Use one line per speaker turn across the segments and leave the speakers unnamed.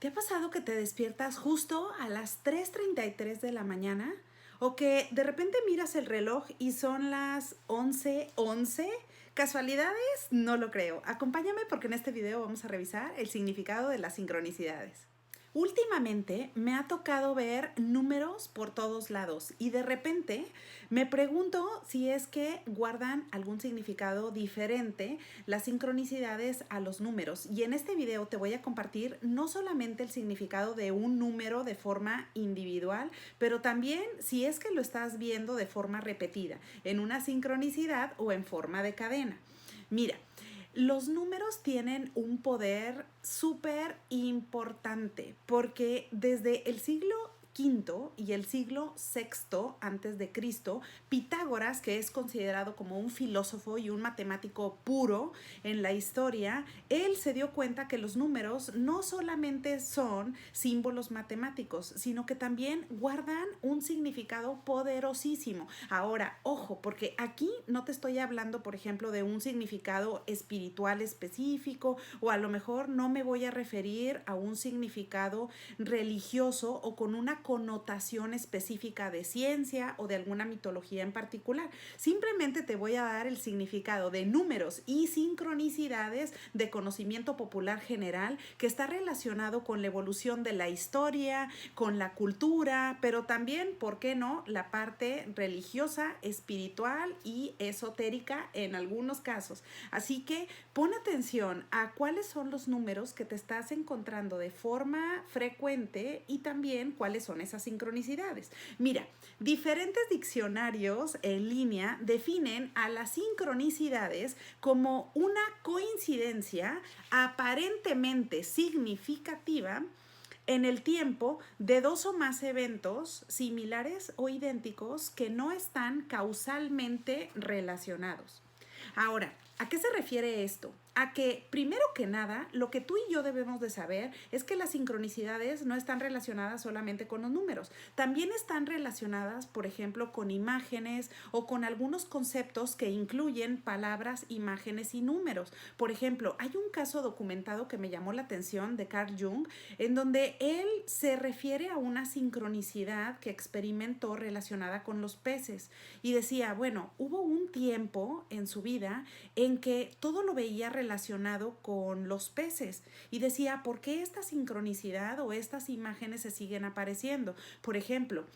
¿Te ha pasado que te despiertas justo a las 3:33 de la mañana? ¿O que de repente miras el reloj y son las 11:11? ¿Casualidades? No lo creo. Acompáñame porque en este video vamos a revisar el significado de las sincronicidades. Últimamente me ha tocado ver números por todos lados y de repente me pregunto si es que guardan algún significado diferente las sincronicidades a los números. Y en este video te voy a compartir no solamente el significado de un número de forma individual, pero también si es que lo estás viendo de forma repetida, en una sincronicidad o en forma de cadena. Mira, los números tienen un poder súper importante porque desde el siglo V y el siglo VI antes de Cristo, Pitágoras, que es considerado como un filósofo y un matemático puro en la historia, él se dio cuenta que los números no solamente son símbolos matemáticos, sino que también guardan un significado poderosísimo. Ahora, ojo, porque aquí no te estoy hablando, por ejemplo, de un significado espiritual específico, o a lo mejor no me voy a referir a un significado religioso o con una connotación específica de ciencia o de alguna mitología en particular. Simplemente te voy a dar el significado de números y sincronicidades de conocimiento popular general que está relacionado con la evolución de la historia, con la cultura, pero también, ¿por qué no?, la parte religiosa, espiritual y esotérica en algunos casos. Así que pon atención a cuáles son los números que te estás encontrando de forma frecuente y también cuáles son esas sincronicidades. Mira, diferentes diccionarios en línea definen a las sincronicidades como una coincidencia aparentemente significativa en el tiempo de dos o más eventos similares o idénticos que no están causalmente relacionados. Ahora, ¿a qué se refiere esto? A que, primero que nada, lo que tú y yo debemos de saber es que las sincronicidades no están relacionadas solamente con los números. También están relacionadas, por ejemplo, con imágenes o con algunos conceptos que incluyen palabras, imágenes y números. Por ejemplo, hay un caso documentado que me llamó la atención de Carl Jung, en donde él se refiere a una sincronicidad que experimentó relacionada con los peces. Y decía, bueno, hubo un tiempo en su vida en que todo lo veía relacionado con los peces y decía, ¿por qué esta sincronicidad o estas imágenes se siguen apareciendo? Por ejemplo,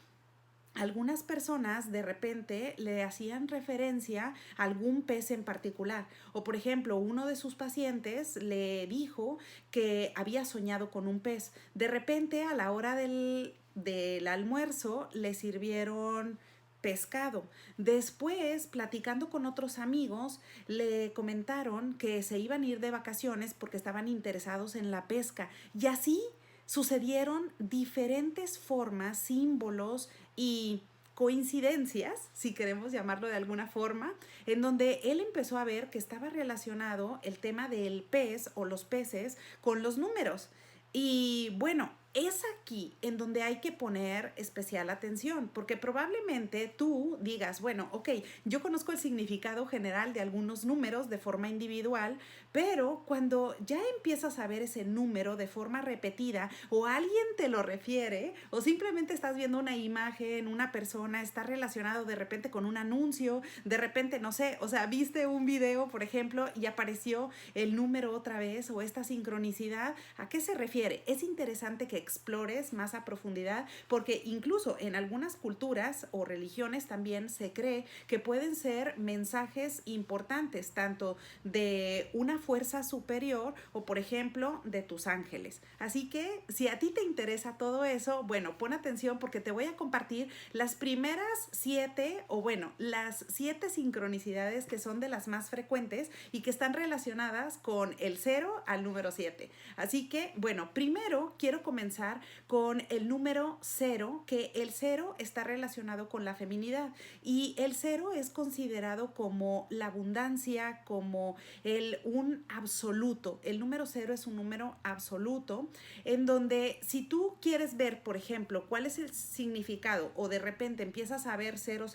algunas personas de repente le hacían referencia a algún pez en particular. O por ejemplo, uno de sus pacientes le dijo que había soñado con un pez. De repente, a la hora del almuerzo, le sirvieron pescado. Después, platicando con otros amigos, le comentaron que se iban a ir de vacaciones porque estaban interesados en la pesca. Y así sucedieron diferentes formas, símbolos y coincidencias, si queremos llamarlo de alguna forma, en donde él empezó a ver que estaba relacionado el tema del pez o los peces con los números. Y bueno, es aquí en donde hay que poner especial atención, porque probablemente tú digas, bueno, ok, yo conozco el significado general de algunos números de forma individual, pero cuando ya empiezas a ver ese número de forma repetida o alguien te lo refiere o simplemente estás viendo una imagen, una persona está relacionado de repente con un anuncio, de repente, no sé, o sea, viste un video, por ejemplo, y apareció el número otra vez o esta sincronicidad, ¿a qué se refiere? Es interesante que explores más a profundidad porque incluso en algunas culturas o religiones también se cree que pueden ser mensajes importantes, tanto de una fuerza superior o por ejemplo de tus ángeles. Así que si a ti te interesa todo eso, bueno, pon atención porque te voy a compartir las primeras 7 o bueno, las 7 sincronicidades que son de las más frecuentes y que están relacionadas con el 0 al número 7. Así que bueno, primero quiero comenzar comenzar con el número 0, que el 0 está relacionado con la feminidad y el 0 es considerado como la abundancia, como un absoluto. El número 0 es un número absoluto en donde si tú quieres ver, por ejemplo, cuál es el significado o de repente empiezas a ver 000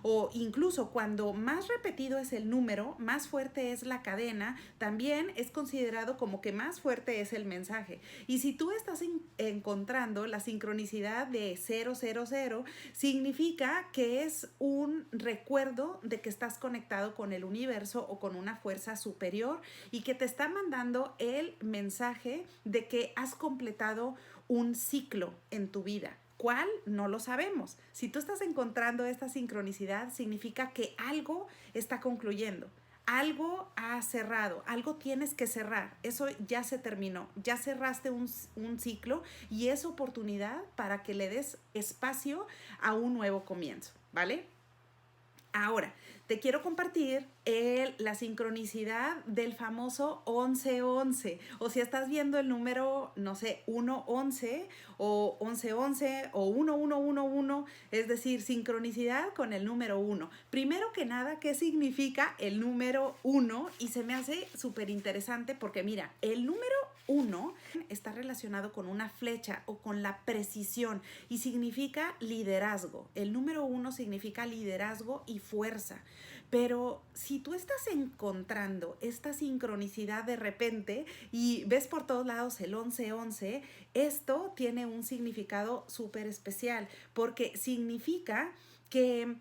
o incluso cuando más repetido es el número, más fuerte es la cadena, también es considerado como que más fuerte es el mensaje. Y si tú estás encontrando la sincronicidad de 000, significa que es un recuerdo de que estás conectado con el universo o con una fuerza superior y que te está mandando el mensaje de que has completado un ciclo en tu vida. ¿Cuál? No lo sabemos. Si tú estás encontrando esta sincronicidad, significa que algo está concluyendo. Algo ha cerrado, algo tienes que cerrar, eso ya se terminó, ya cerraste un ciclo y es oportunidad para que le des espacio a un nuevo comienzo, ¿vale? Ahora, te quiero compartir la sincronicidad del famoso 1111. O si estás viendo el número, no sé, 111 o 1111 o 1111, es decir, sincronicidad con el número 1. Primero que nada, ¿qué significa el número 1? Y se me hace súper interesante porque mira, el número 1 está relacionado con una flecha o con la precisión y significa liderazgo. El número 1 significa liderazgo y fuerza. Pero si tú estás encontrando esta sincronicidad de repente y ves por todos lados el 1111, esto tiene un significado súper especial porque significa que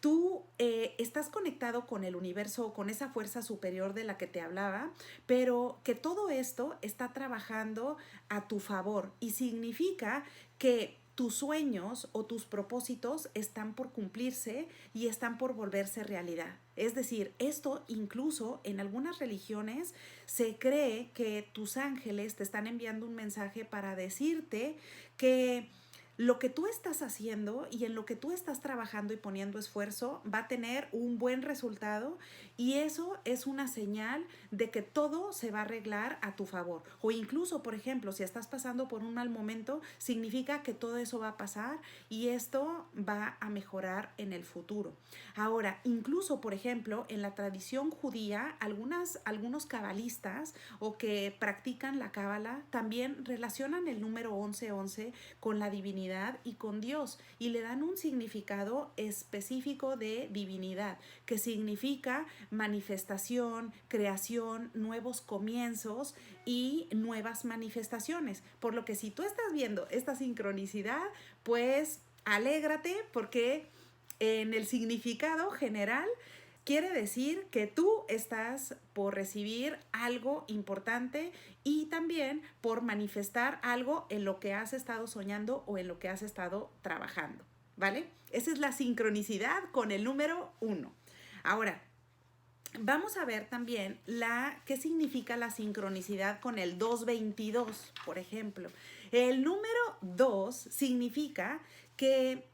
tú estás conectado con el universo o con esa fuerza superior de la que te hablaba, pero que todo esto está trabajando a tu favor y significa que tus sueños o tus propósitos están por cumplirse y están por volverse realidad. Es decir, esto incluso en algunas religiones se cree que tus ángeles te están enviando un mensaje para decirte que lo que tú estás haciendo y en lo que tú estás trabajando y poniendo esfuerzo va a tener un buen resultado y eso es una señal de que todo se va a arreglar a tu favor. O incluso, por ejemplo, si estás pasando por un mal momento, significa que todo eso va a pasar y esto va a mejorar en el futuro. Ahora, incluso, por ejemplo, en la tradición judía, algunos cabalistas o que practican la cábala también relacionan el número 1111 con la divinidad y con Dios y le dan un significado específico de divinidad que significa manifestación, creación, nuevos comienzos y nuevas manifestaciones. Por lo que si tú estás viendo esta sincronicidad, pues alégrate porque en el significado general quiere decir que tú estás por recibir algo importante y también por manifestar algo en lo que has estado soñando o en lo que has estado trabajando, ¿vale? Esa es la sincronicidad con el número 1. Ahora, vamos a ver también qué significa la sincronicidad con el 222, por ejemplo. El número 2 significa que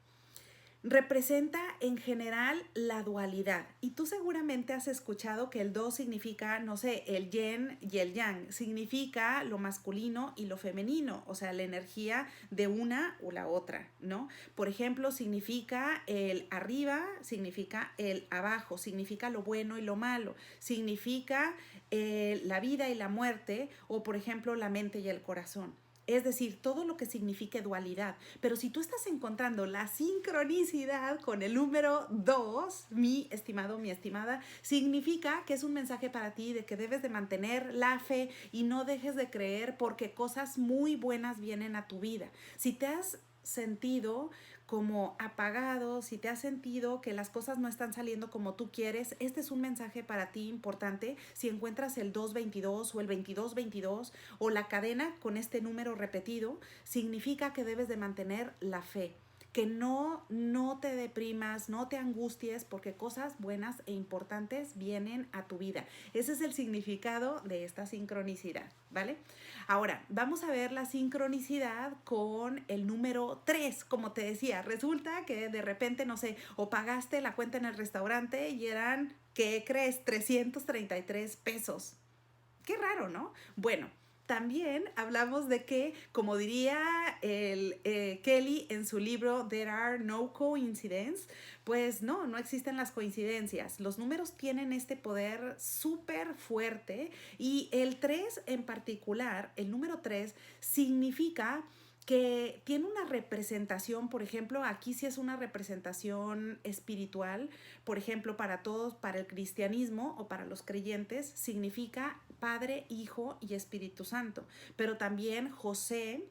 representa en general la dualidad y tú seguramente has escuchado que el 2 significa, no sé, el yin y el yang, significa lo masculino y lo femenino, o sea, la energía de una o la otra, ¿no? Por ejemplo, significa el arriba, significa el abajo, significa lo bueno y lo malo, significa la vida y la muerte o, por ejemplo, la mente y el corazón. Es decir, todo lo que signifique dualidad. Pero si tú estás encontrando la sincronicidad con el número 2, mi estimado, mi estimada, significa que es un mensaje para ti de que debes de mantener la fe y no dejes de creer porque cosas muy buenas vienen a tu vida. Si te has sentido como apagado, si te has sentido que las cosas no están saliendo como tú quieres, este es un mensaje para ti importante. Si encuentras el 222 o el 2222 o la cadena con este número repetido, significa que debes de mantener la fe. Que no te deprimas, no te angusties porque cosas buenas e importantes vienen a tu vida. Ese es el significado de esta sincronicidad, ¿vale? Ahora, vamos a ver la sincronicidad con el número 3. Como te decía, resulta que de repente, no sé, o pagaste la cuenta en el restaurante y eran, ¿qué crees? 333 pesos. Qué raro, ¿no? Bueno, también hablamos de que, como diría Kelly en su libro There Are No Coincidences, pues no existen las coincidencias. Los números tienen este poder súper fuerte y el 3 en particular, el número 3, significa que tiene una representación, por ejemplo, aquí sí es una representación espiritual, por ejemplo, para todos, para el cristianismo o para los creyentes, significa Padre, Hijo y Espíritu Santo, pero también José,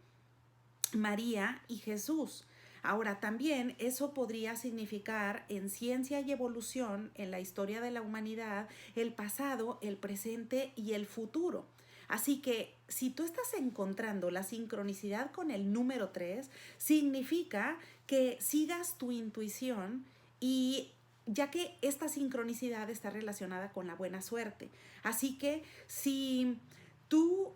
María y Jesús. Ahora, también eso podría significar en ciencia y evolución, en la historia de la humanidad, el pasado, el presente y el futuro. Así que si tú estás encontrando la sincronicidad con el número 3, significa que sigas tu intuición y ya que esta sincronicidad está relacionada con la buena suerte. Así que si tú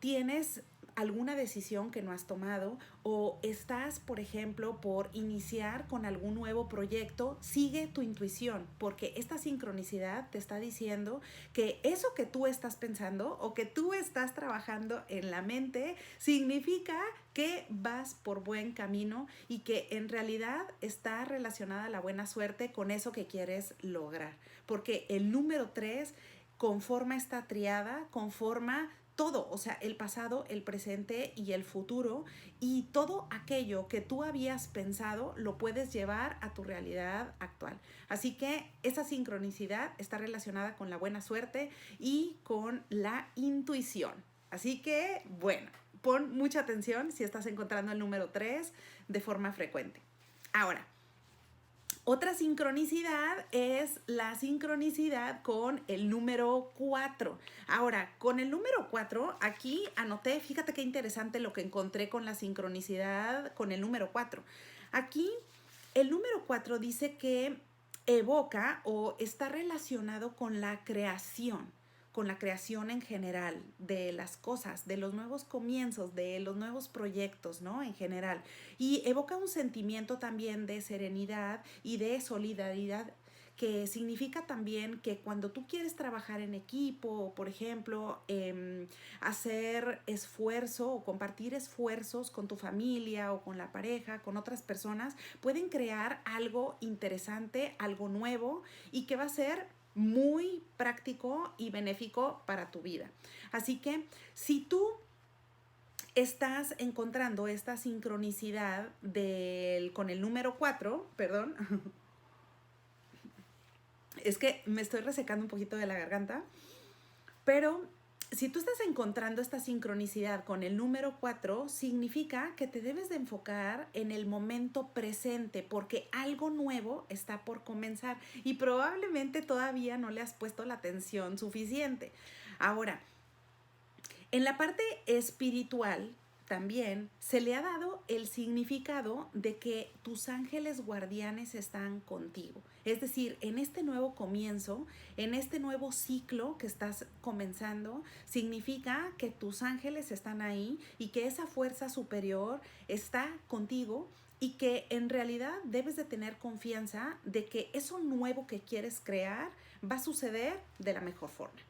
tienes alguna decisión que no has tomado o estás, por ejemplo, por iniciar con algún nuevo proyecto, sigue tu intuición, porque esta sincronicidad te está diciendo que eso que tú estás pensando o que tú estás trabajando en la mente significa que vas por buen camino y que en realidad está relacionada la buena suerte con eso que quieres lograr, porque el número 3 conforma esta triada, conforma todo, o sea, el pasado, el presente y el futuro, y todo aquello que tú habías pensado lo puedes llevar a tu realidad actual. Así que esa sincronicidad está relacionada con la buena suerte y con la intuición. Así que, bueno, pon mucha atención si estás encontrando el número 3 de forma frecuente. Ahora, otra sincronicidad es la sincronicidad con el número 4. Ahora, con el número 4, aquí anoté, fíjate qué interesante lo que encontré con la sincronicidad con el número 4. Aquí, el número 4 dice que evoca o está relacionado con la creación en general de las cosas, de los nuevos comienzos, de los nuevos proyectos, ¿no? En general. Y evoca un sentimiento también de serenidad y de solidaridad, que significa también que cuando tú quieres trabajar en equipo, por ejemplo, hacer esfuerzo o compartir esfuerzos con tu familia o con la pareja, con otras personas, pueden crear algo interesante, algo nuevo y que va a ser muy práctico y benéfico para tu vida. Así que si tú estás encontrando esta sincronicidad con el número 4, perdón, es que me estoy resecando un poquito de la garganta, pero si tú estás encontrando esta sincronicidad con el número 4, significa que te debes de enfocar en el momento presente porque algo nuevo está por comenzar y probablemente todavía no le has puesto la atención suficiente. Ahora, en la parte espiritual también se le ha dado el significado de que tus ángeles guardianes están contigo. Es decir, en este nuevo comienzo, en este nuevo ciclo que estás comenzando, significa que tus ángeles están ahí y que esa fuerza superior está contigo y que en realidad debes de tener confianza de que eso nuevo que quieres crear va a suceder de la mejor forma.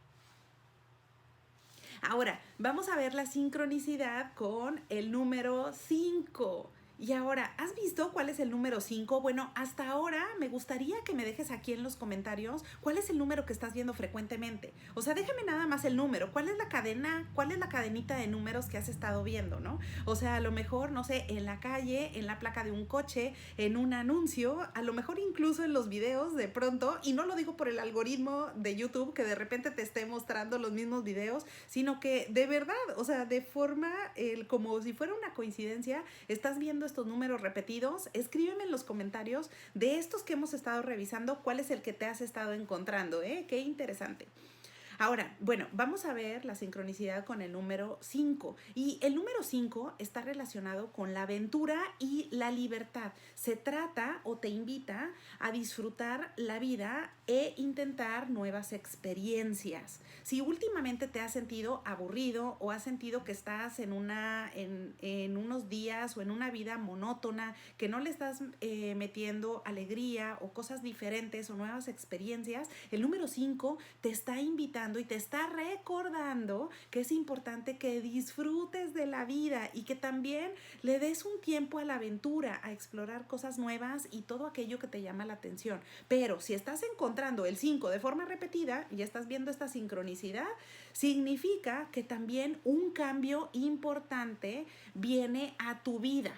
Ahora, vamos a ver la sincronicidad con el número 5. Y ahora, ¿has visto cuál es el número 5? Bueno, hasta ahora me gustaría que me dejes aquí en los comentarios cuál es el número que estás viendo frecuentemente. O sea, déjame nada más el número. ¿Cuál es la cadena? ¿Cuál es la cadenita de números que has estado viendo, no? O sea, a lo mejor, no sé, en la calle, en la placa de un coche, en un anuncio, a lo mejor incluso en los videos de pronto, y no lo digo por el algoritmo de YouTube que de repente te esté mostrando los mismos videos, sino que de verdad, o sea, de forma como si fuera una coincidencia, estás viendo estos números repetidos. Escríbeme en los comentarios de estos que hemos estado revisando, cuál es el que te has estado encontrando, Qué interesante. Ahora, bueno, vamos a ver la sincronicidad con el número 5. Y el número 5 está relacionado con la aventura y la libertad. Se trata o te invita a disfrutar la vida e intentar nuevas experiencias. Si últimamente te has sentido aburrido o has sentido que estás en unos días o en una vida monótona, que no le estás metiendo alegría o cosas diferentes o nuevas experiencias, el número 5 te está invitando invitando y te está recordando que es importante que disfrutes de la vida y que también le des un tiempo a la aventura, a explorar cosas nuevas y todo aquello que te llama la atención. Pero si estás encontrando el 5 de forma repetida y estás viendo esta sincronicidad, significa que también un cambio importante viene a tu vida.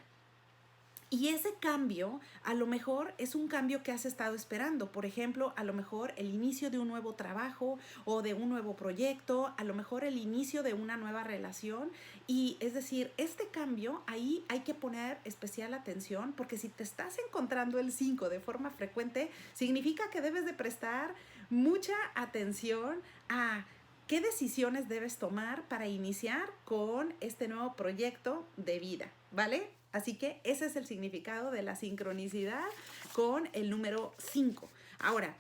Y ese cambio a lo mejor es un cambio que has estado esperando. Por ejemplo, a lo mejor el inicio de un nuevo trabajo o de un nuevo proyecto, a lo mejor el inicio de una nueva relación. Y es decir, este cambio ahí hay que poner especial atención porque si te estás encontrando el 5 de forma frecuente, significa que debes de prestar mucha atención a qué decisiones debes tomar para iniciar con este nuevo proyecto de vida, ¿vale? Así que ese es el significado de la sincronicidad con el número 5. Ahora,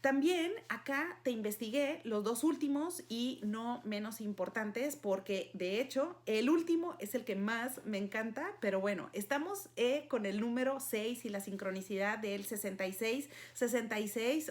también acá te investigué los dos últimos y no menos importantes porque de hecho el último es el que más me encanta, pero bueno, estamos con el número 6 y la sincronicidad del 66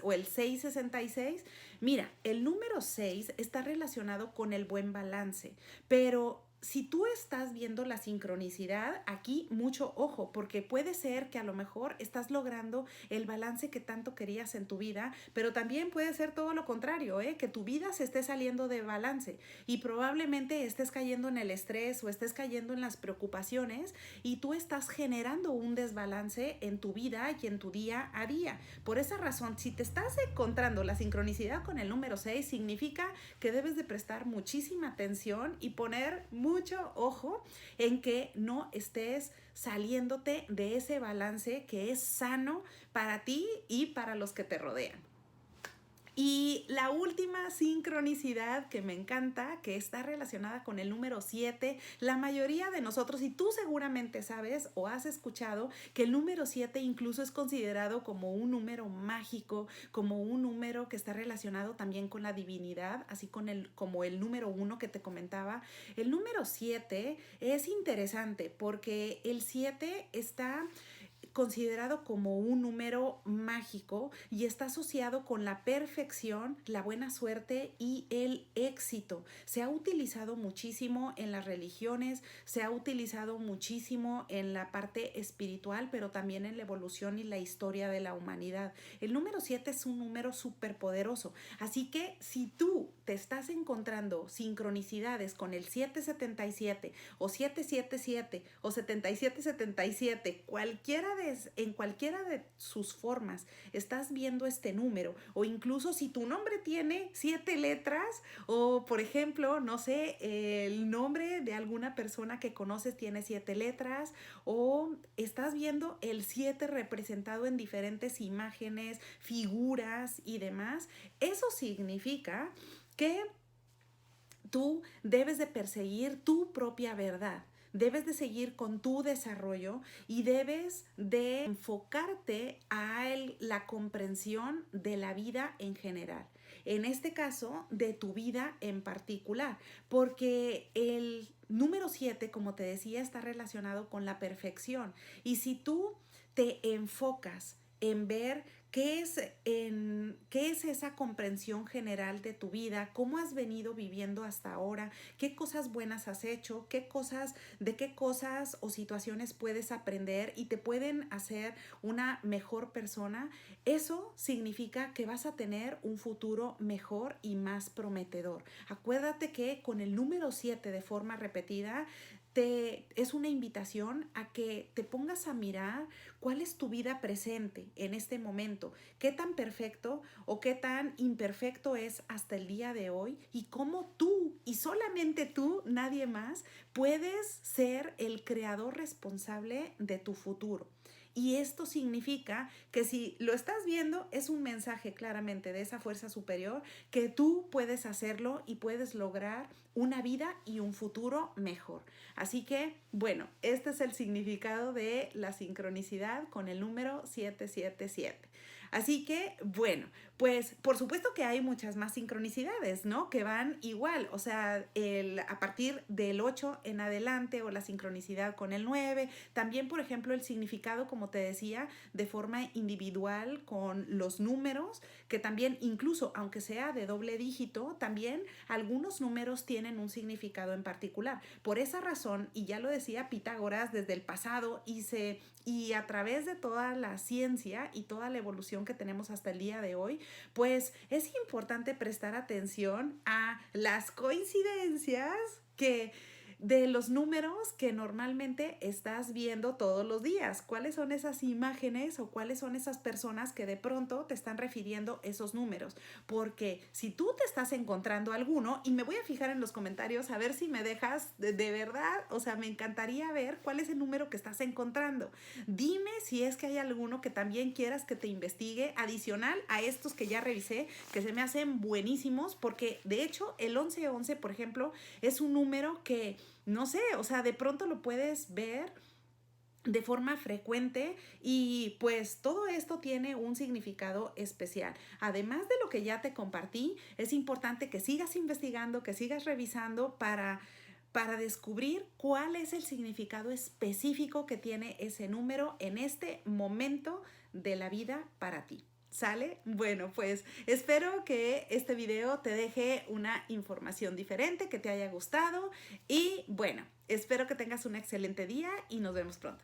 o el 666. Mira, el número 6 está relacionado con el buen balance, pero si tú estás viendo la sincronicidad, aquí mucho ojo, porque puede ser que a lo mejor estás logrando el balance que tanto querías en tu vida, pero también puede ser todo lo contrario, que tu vida se esté saliendo de balance y probablemente estés cayendo en el estrés o estés cayendo en las preocupaciones y tú estás generando un desbalance en tu vida y en tu día a día. Por esa razón, si te estás encontrando la sincronicidad con el número 6, significa que debes de prestar muchísima atención y poner mucho ojo en que no estés saliéndote de ese balance que es sano para ti y para los que te rodean. Y la última sincronicidad que me encanta, que está relacionada con el número 7, la mayoría de nosotros, y tú seguramente sabes o has escuchado que el número 7 incluso es considerado como un número mágico, como un número que está relacionado también con la divinidad, así como el número 1 que te comentaba. El número 7 es interesante porque el 7 está considerado como un número mágico y está asociado con la perfección, la buena suerte y el éxito. Se ha utilizado muchísimo en las religiones, se ha utilizado muchísimo en la parte espiritual, pero también en la evolución y la historia de la humanidad. El número 7 es un número súper poderoso, así que si tú te estás encontrando sincronicidades con el 777 o 777 o 7777, en cualquiera de sus formas estás viendo este número, o incluso si tu nombre tiene 7 letras o por ejemplo, no sé, el nombre de alguna persona que conoces tiene 7 letras, o estás viendo el 7 representado en diferentes imágenes, figuras y demás, eso significa que tú debes de perseguir tu propia verdad. Debes de seguir con tu desarrollo y debes de enfocarte a la comprensión de la vida en general. En este caso, de tu vida en particular, porque el número 7, como te decía, está relacionado con la perfección. Y si tú te enfocas en ver qué es esa comprensión general de tu vida, cómo has venido viviendo hasta ahora, qué cosas buenas has hecho, de qué cosas o situaciones puedes aprender y te pueden hacer una mejor persona, eso significa que vas a tener un futuro mejor y más prometedor. Acuérdate que con el número 7 de forma repetida, es una invitación a que te pongas a mirar cuál es tu vida presente en este momento, qué tan perfecto o qué tan imperfecto es hasta el día de hoy y cómo tú y solamente tú, nadie más, puedes ser el creador responsable de tu futuro. Y esto significa que si lo estás viendo, es un mensaje claramente de esa fuerza superior que tú puedes hacerlo y puedes lograr una vida y un futuro mejor. Así que, bueno, este es el significado de la sincronicidad con el número 777. Así que, bueno, pues por supuesto que hay muchas más sincronicidades, ¿no? Que van igual, o sea, a partir del 8 en adelante o la sincronicidad con el 9, también por ejemplo el significado, como te decía, de forma individual con los números, que también incluso aunque sea de doble dígito, también algunos números tienen un significado en particular. Por esa razón, y ya lo decía Pitágoras desde el pasado, y a través de toda la ciencia y toda la evolución que tenemos hasta el día de hoy, pues es importante prestar atención a las coincidencias que de los números que normalmente estás viendo todos los días. ¿Cuáles son esas imágenes o cuáles son esas personas que de pronto te están refiriendo esos números? Porque si tú te estás encontrando alguno, y me voy a fijar en los comentarios a ver si me dejas de verdad, o sea, me encantaría ver cuál es el número que estás encontrando. Dime si es que hay alguno que también quieras que te investigue adicional a estos que ya revisé, que se me hacen buenísimos, porque de hecho el 1111, por ejemplo, es un número que no sé, o sea, de pronto lo puedes ver de forma frecuente y pues todo esto tiene un significado especial. Además de lo que ya te compartí, es importante que sigas investigando, que sigas revisando para descubrir cuál es el significado específico que tiene ese número en este momento de la vida para ti. ¿Sale? Bueno, pues espero que este video te deje una información diferente, que te haya gustado y bueno, espero que tengas un excelente día y nos vemos pronto.